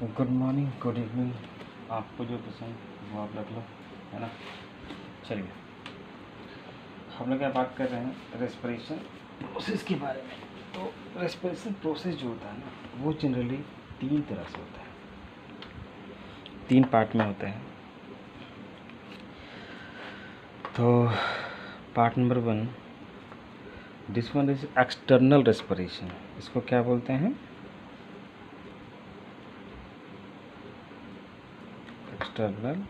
Good morning, good evening. आपको जो पसंद वो आप रख लो, है ना। चलिए, हम लोग क्या बात कर रहे हैं, रेस्पिरेशन प्रोसेस के बारे में। तो रेस्पिरेशन प्रोसेस जो होता है ना, वो जनरली 3 तरह से होता है, 3 पार्ट में होते हैं। तो part number 1, this one is external respiration. इसको क्या बोलते हैं? External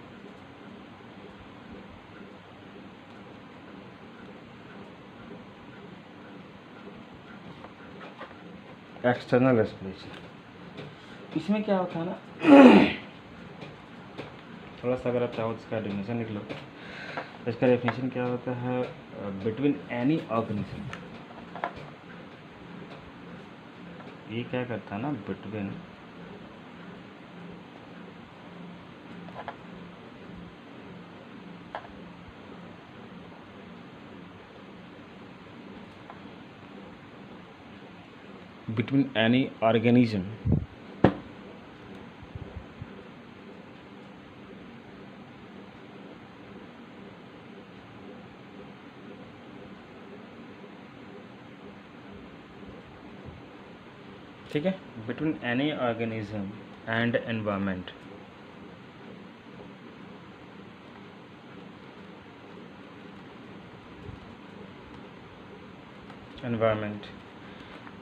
external respiration. इसमें क्या होता है ना, थोड़ा सा अगर आप चाहो तो इसका डेफिनेशन लिख लो। इसका डेफिनेशन क्या होता है? बिटवीन एनी ऑर्गेनिज्म, ये क्या करता है ना, बिटवीन एनी ऑर्गेनिज्म ठीक है, between any organism and environment.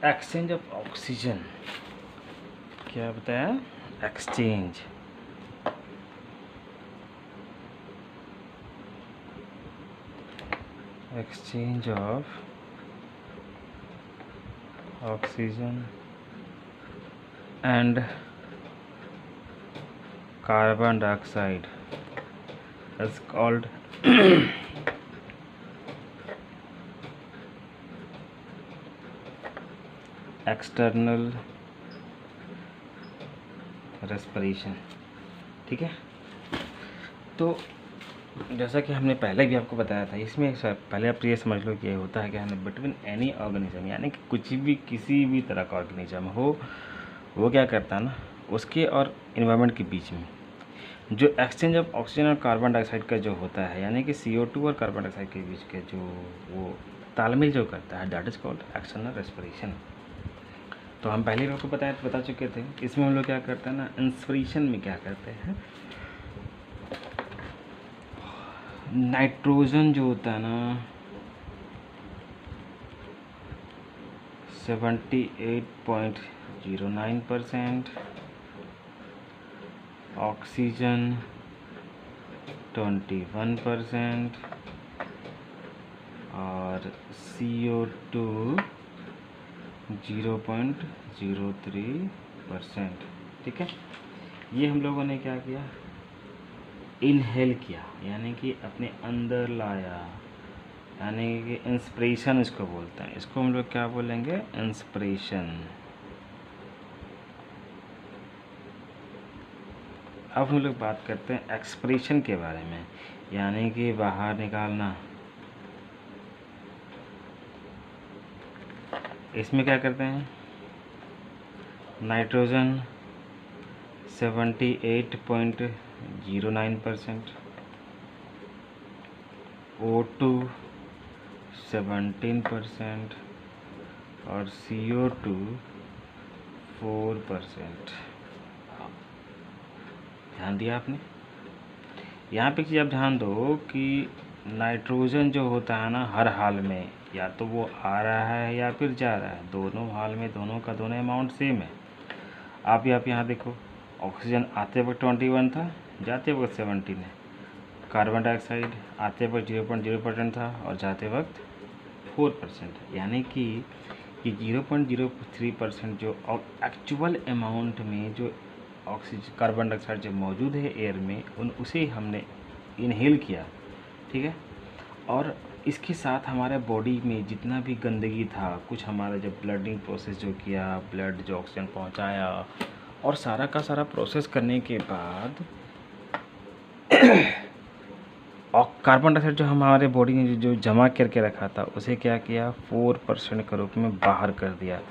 Exchange of oxygen, क्या बताया? Exchange of oxygen and carbon dioxide is called external respiration. ठीक है, तो जैसा कि हमने पहले भी आपको बताया था, इसमें पहले आप ये समझ लो कि ये होता है कि हमने बिटवीन एनी ऑर्गेनिज्म, यानी कि कुछ भी किसी भी तरह का ऑर्गेनिज्म हो, वो क्या करता है ना, उसके और इन्वायरमेंट के बीच में जो एक्सचेंज ऑफ ऑक्सीजन और कार्बन डाइऑक्साइड का जो होता है, यानी कि CO2 और कार्बन डाइऑक्साइड के बीच के जो वो तालमेल जो करता है, that is called external respiration. तो हम पहले आपको बता चुके थे। इसमें हम लोग क्या करते हैं ना, इंस्पिरेशन में क्या करते हैं, नाइट्रोजन जो होता है ना 78.09%, ऑक्सीजन 21% और CO2 0.03%। ठीक है, ये हम लोगों ने क्या किया, इनहेल किया, यानी कि अपने अंदर लाया, यानी कि इंस्पिरेशन इसको बोलते हैं। इसको हम लोग क्या बोलेंगे? इंस्पिरेशन। अब हम लोग बात करते हैं एक्सप्रेशन के बारे में, यानी कि बाहर निकालना। इसमें क्या करते हैं, नाइट्रोजन 78.09%, O2 17% और CO2 4%। ध्यान दिया आपने? यहाँ पे चीज़ आप ध्यान दो कि नाइट्रोजन जो होता है ना, हर हाल में या तो वो आ रहा है या फिर जा रहा है, दोनों हाल में दोनों का दोनों अमाउंट सेम है। आप यहाँ देखो, ऑक्सीजन आते वक्त 21 था, जाते वक्त 17 है। कार्बन डाइऑक्साइड आते वक्त 0.0% था और जाते वक्त 4%, यानी कि ये 0.03% जो एक्चुअल अमाउंट में जो ऑक्सीजन कार्बन डाइऑक्साइड जो मौजूद है एयर में, उसे हमने इनहेल किया। ठीक है, और इसके साथ हमारे बॉडी में जितना भी गंदगी था, कुछ हमारा जब ब्लडिंग प्रोसेस जो किया, ब्लड जो ऑक्सीजन पहुंचाया, और सारा का सारा प्रोसेस करने के बाद और कार्बन डाइऑक्साइड जो हमारे बॉडी ने जो जमा करके रखा था, उसे क्या किया, 4% के रूप में बाहर कर दिया।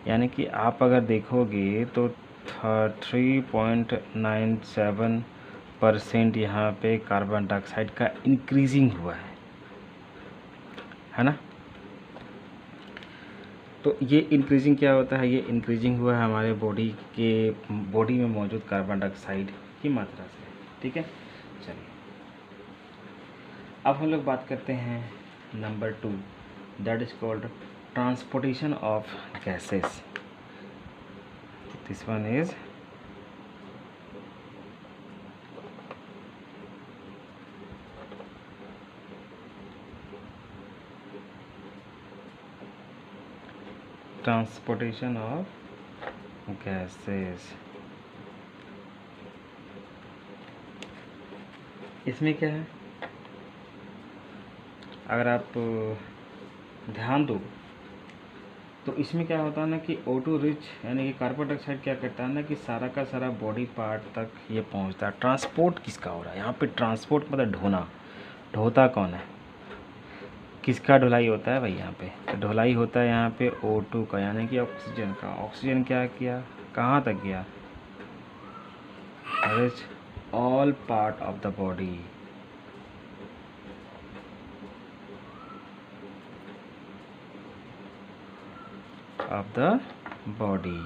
यानी कि आप अगर देखोगे तो 3.97% यहाँ पे कार्बन डाइऑक्साइड का इंक्रीजिंग हुआ है ना। तो ये इंक्रीजिंग क्या होता है, ये इंक्रीजिंग हुआ है हमारे बॉडी में मौजूद कार्बन डाइऑक्साइड की मात्रा से। ठीक है, चलिए अब हम लोग बात करते हैं number 2, that is called transportation of gases. This one is transportation of gases. इसमें क्या है, अगर आप ध्यान दो तो इसमें क्या होता है ना कि O2 रिच यानी कि कार्बन डाइऑक्साइड क्या करता है ना कि सारा का सारा बॉडी पार्ट तक ये पहुंचता है। ट्रांसपोर्ट किसका हो रहा है यहाँ पे, ट्रांसपोर्ट मतलब ढोना, ढोता कौन है, किसका ढुलाई होता है भाई यहाँ पे, तो ढुलाई होता है यहाँ पे O2 का यानी कि ऑक्सीजन का। ऑक्सीजन क्या किया, कहाँ तक गया, rich all part of the body. Of the body,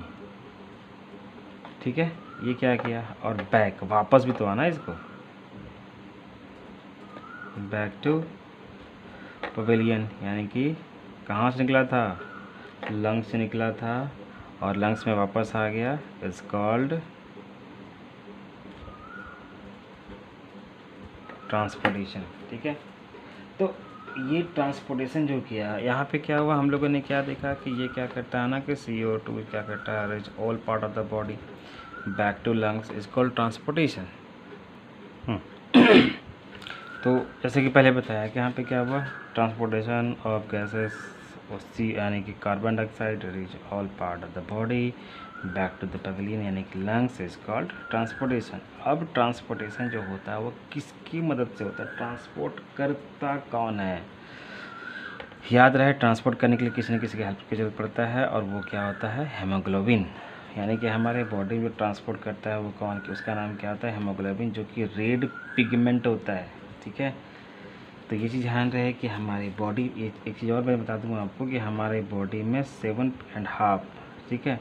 ठीक है, ये क्या किया, और बैक वापस भी तो आना इसको, बैक टू पवेलियन यानी कि कहाँ से निकला था, लंग्स से निकला था और लंग्स में वापस आ गया, इज कॉल्ड ट्रांसपोर्टेशन। ठीक है, तो ये ट्रांसपोर्टेशन जो किया यहाँ पे क्या हुआ, हम लोगों ने क्या देखा कि ये क्या करता है ना कि CO2 क्या करता है, reach all part of the body back to lungs is called transportation. तो जैसे कि पहले बताया कि यहाँ पे क्या हुआ, ट्रांसपोर्टेशन ऑफ गैसेस यानी कि carbon dioxide reach all part of the body back to the pavilion यानी कि लंग्स इज कॉल्ड ट्रांसपोर्टेशन। अब ट्रांसपोर्टेशन जो होता है वो किसकी मदद से होता है, ट्रांसपोर्ट करता कौन है, याद रहे ट्रांसपोर्ट करने के लिए किसी न किसी की हेल्प की जरूरत पड़ता है और वो क्या होता है, हेमोग्लोबिन। यानी कि हमारे बॉडी में ट्रांसपोर्ट करता है वो कौन, कि उसका नाम क्या होता है, हेमोग्लोबिन, जो कि रेड पिगमेंट होता है। ठीक है, तो ये चीज़ ध्यान रहे कि हमारी बॉडी, एक चीज़ और मैं बता दूँगा आपको कि हमारे बॉडी में 7.5, ठीक है,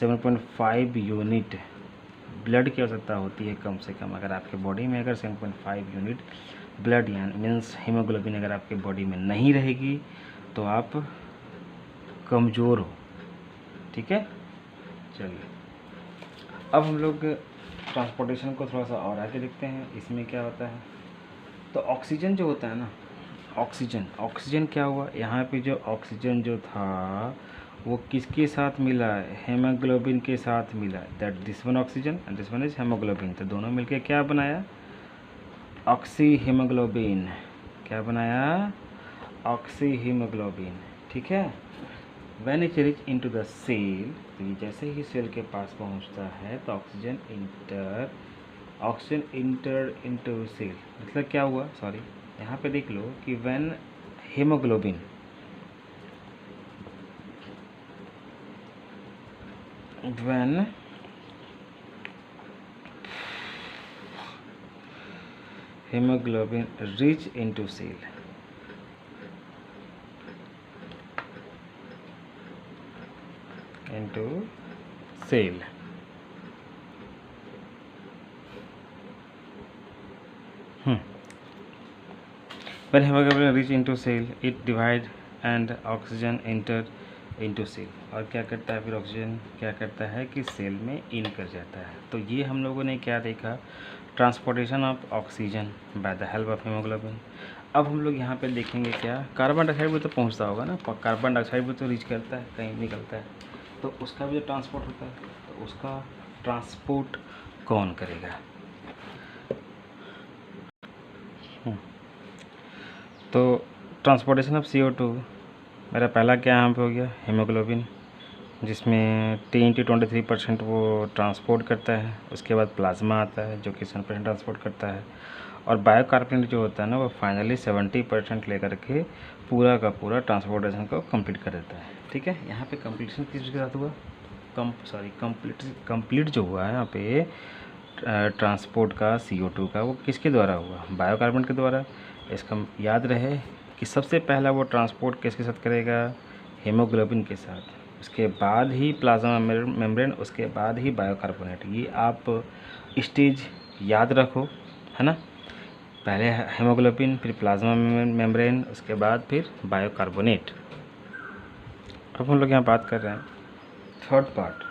7.5 यूनिट ब्लड की आवश्यकता होती है कम से कम। अगर आपके बॉडी में अगर 7.5 यूनिट ब्लड यानी मीन्स हीमोग्लोबिन अगर आपके बॉडी में नहीं रहेगी तो आप कमज़ोर हो। ठीक है, चलिए अब हम लोग ट्रांसपोर्टेशन को थोड़ा सा और आगे देखते हैं। इसमें क्या होता है, तो ऑक्सीजन जो होता है ना, ऑक्सीजन क्या हुआ, यहाँ पे जो ऑक्सीजन जो था वो किसके साथ मिला है, हेमोग्लोबिन के साथ मिला, that this one oxygen and this one is haemoglobin. तो दोनों मिलके क्या बनाया, ऑक्सी हीमोग्लोबिन। क्या बनाया, ऑक्सी हीमोग्लोबिन। ठीक है, when it reach into the cell, तो ये जैसे ही सेल के पास पहुंचता है तो ऑक्सीजन इंटर इनटू सेल, मतलब क्या हुआ, सॉरी यहाँ पे देख लो कि when haemoglobin reach into cell, when hemoglobin reach into cell it divide and oxygen enter into cell। और क्या करता है फिर ऑक्सीजन क्या करता है कि सेल में इन कर जाता है। तो ये हम लोगों ने क्या देखा, transportation of oxygen by the help of haemoglobin. अब हम लोग यहाँ पे देखेंगे क्या, कार्बन डाइऑक्साइड भी तो पहुँचता होगा ना, कार्बन डाइऑक्साइड भी तो रीच करता है, कहीं निकलता है, तो उसका भी जो ट्रांसपोर्ट होता है तो उसका ट्रांसपोर्ट कौन करेगा। तो ट्रांसपोर्टेशन ऑफ CO2 मेरा पहला क्या यहाँ पे हो गया, हीमोग्लोबिन, जिसमें 10-23% वो ट्रांसपोर्ट करता है। उसके बाद प्लाज्मा आता है जो कि 7% ट्रांसपोर्ट करता है, और बायोकार्बोनेट जो होता है ना वो फाइनली 70% लेकर के पूरा का पूरा ट्रांसपोर्टेशन को कंप्लीट कर देता है। ठीक है, यहाँ पे कंप्लीशन किस के साथ हुआ, कंप्लीट जो हुआ है यहाँ पे ट्रांसपोर्ट का CO2 का, वो किसके द्वारा हुआ? बायोकार्बन के द्वारा। इसका याद रहे कि सबसे पहला वो ट्रांसपोर्ट किसके साथ करेगा? हीमोग्लोबिन के साथ, उसके बाद ही प्लाज्मा मेम्ब्रेन, उसके बाद ही बायोकार्बोनेट। ये आप स्टेज याद रखो, है ना। पहले हीमोग्लोबिन, फिर प्लाज्मा मेम्ब्रेन, उसके बाद फिर बायोकार्बोनेट। अब हम लोग यहाँ बात कर रहे हैं थर्ड पार्ट।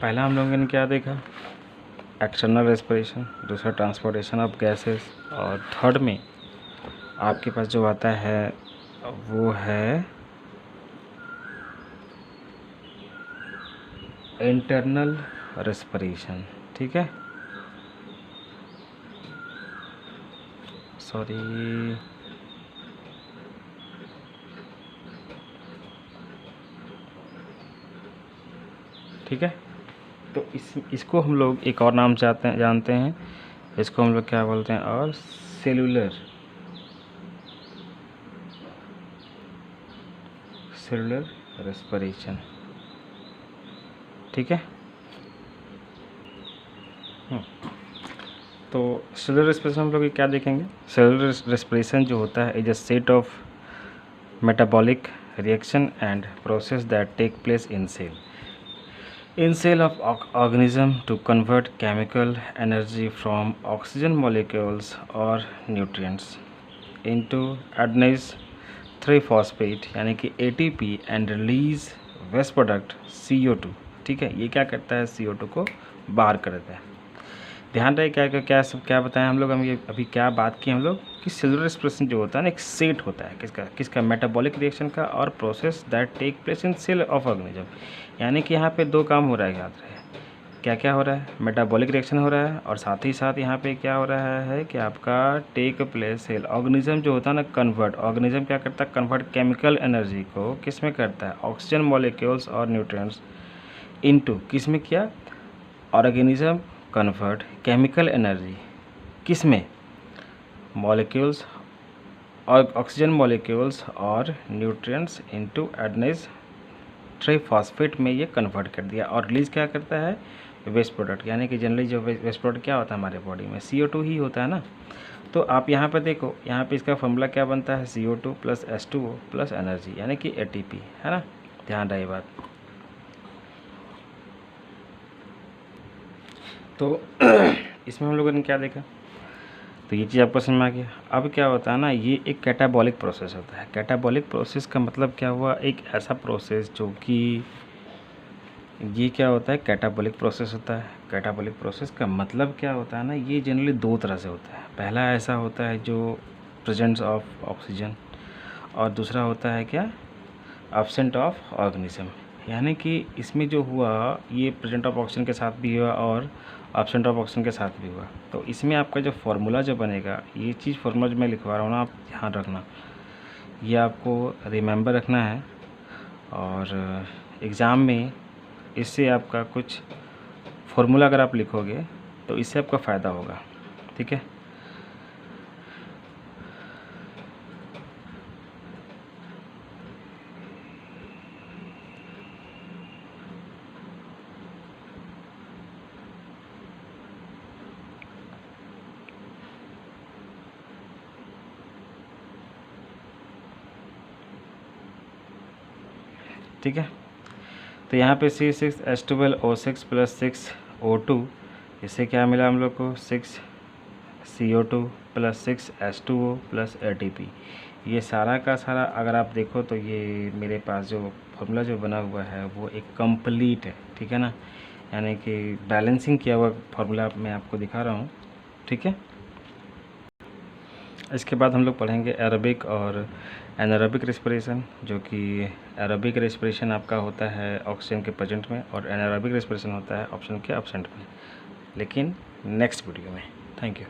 पहला हम लोगों ने क्या देखा? एक्सटर्नल रेस्पिरेशन, दूसरा ट्रांसपोर्टेशन ऑफ गैसेस, और थर्ड में आपके पास जो आता है वो है इंटरनल रेस्पिरेशन। ठीक है, सॉरी, ठीक है। तो इसको हम लोग एक और नाम जानते हैं, इसको हम लोग क्या बोलते हैं? और सेलुलर रेस्पिरेशन। ठीक है। तो सेलुलर रेस्पिरेशन हम लोग क्या देखेंगे? सेलुलर रेस्पिरेशन जो होता है is a set of metabolic reaction and process that take place in cell of organism to convert chemical energy from oxygen molecules or nutrients into adenine 3-phosphate यानी कि ATP and release waste product CO2। ठीक है, ये क्या करता है? CO2 को बाहर कर देता है। ध्यान रहे क्या बताएं हम लोग? हम ये अभी क्या बात की हम लोग कि सेलुलर रेस्पिरेशन जो होता है ना, एक सेट होता है किसका? मेटाबॉलिक रिएक्शन का और process that take place in cell of organism. यानी कि यहाँ पे दो काम हो रहा है, याद रहे। क्या हो रहा है? मेटाबॉलिक रिएक्शन हो रहा है, और साथ ही साथ यहाँ पे क्या हो रहा है कि आपका टेक प्लेस सेल ऑर्गेनिज्म जो होता है ना, कन्वर्ट। ऑर्गेनिज्म क्या करता है? कन्वर्ट केमिकल एनर्जी को किस में करता है? ऑक्सीजन मॉलिक्यूल्स और न्यूट्रिएंट्स इनटू किस में किया? ऑर्गेनिज्म कन्वर्ट केमिकल एनर्जी किस में? मॉलिक्यूल्स और ऑक्सीजन मॉलिक्यूल्स और न्यूट्रिएंट्स इनटू एडेनाइन 3-फॉस्फेट में ये कन्वर्ट कर दिया। और रिलीज़ क्या करता है? Waste product. यानी कि जनरली जो वेस्ट प्रोडक्ट क्या होता है हमारे बॉडी में? CO2 ही होता है ना। तो आप यहाँ पर देखो, यहाँ पे इसका फॉर्मूला क्या बनता है? CO2 + H2O + एनर्जी यानी कि ATP, है ना। ध्यान रहे बात। तो इसमें हम लोगों ने क्या देखा? तो ये चीज़ आपको समझ में आ गया। अब क्या होता है ना, ये एक कैटाबॉलिक प्रोसेस होता है। कैटाबॉलिक प्रोसेस का मतलब क्या हुआ? एक ऐसा प्रोसेस जो कि ये क्या होता है? कैटाबॉलिक प्रोसेस होता है। कैटाबॉलिक प्रोसेस का मतलब क्या होता है ना, ये जनरली दो तरह से होता है। पहला ऐसा होता है जो प्रेजेंस ऑफ ऑक्सीजन, और दूसरा होता है क्या? Absent of organism. यानी कि इसमें जो हुआ ये प्रेजेंट ऑफ ऑक्सीजन के साथ भी हुआ और एब्सेंट ऑफ ऑक्सीजन के साथ भी हुआ। तो इसमें आपका जो फार्मूला जो बनेगा, ये चीज़ फार्मूला जो मैं लिखवा रहा हूँ ना, आप ध्यान रखना, ये आपको रिमेंबर रखना है। और एग्ज़ाम में इससे आपका कुछ फार्मूला अगर आप लिखोगे तो इससे आपका फ़ायदा होगा। ठीक है। ठीक है। तो यहाँ पे C6H12O6 + 6O2, इससे क्या मिला हम लोग को? 6CO2 + 6H2O + ATP। ये सारा का सारा अगर आप देखो तो ये मेरे पास जो फॉर्मूला जो बना हुआ है वो एक कंप्लीट है। ठीक है ना, यानी कि बैलेंसिंग किया हुआ फार्मूला मैं आपको दिखा रहा हूँ। ठीक है। इसके बाद हम लोग पढ़ेंगे एरोबिक और एनारोबिक रेस्पिरेशन, जो कि एरोबिक रेस्पिरेशन आपका होता है ऑक्सीजन के प्रेजेंट में, और एनारोबिक रेस्पिरेशन होता है ऑक्सीजन के एब्सेंट में, लेकिन नेक्स्ट वीडियो में। Thank you.